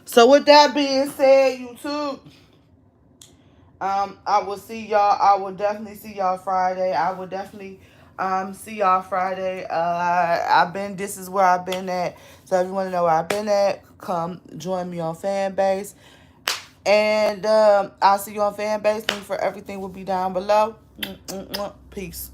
So with that being said, YouTube, I will see y'all. I will definitely see y'all Friday. I will definitely see y'all Friday. This is where I've been at. So if you want to know where I've been at, come join me on Fanbase. And I'll see you on Fanbase. Link for everything will be down below. Peace.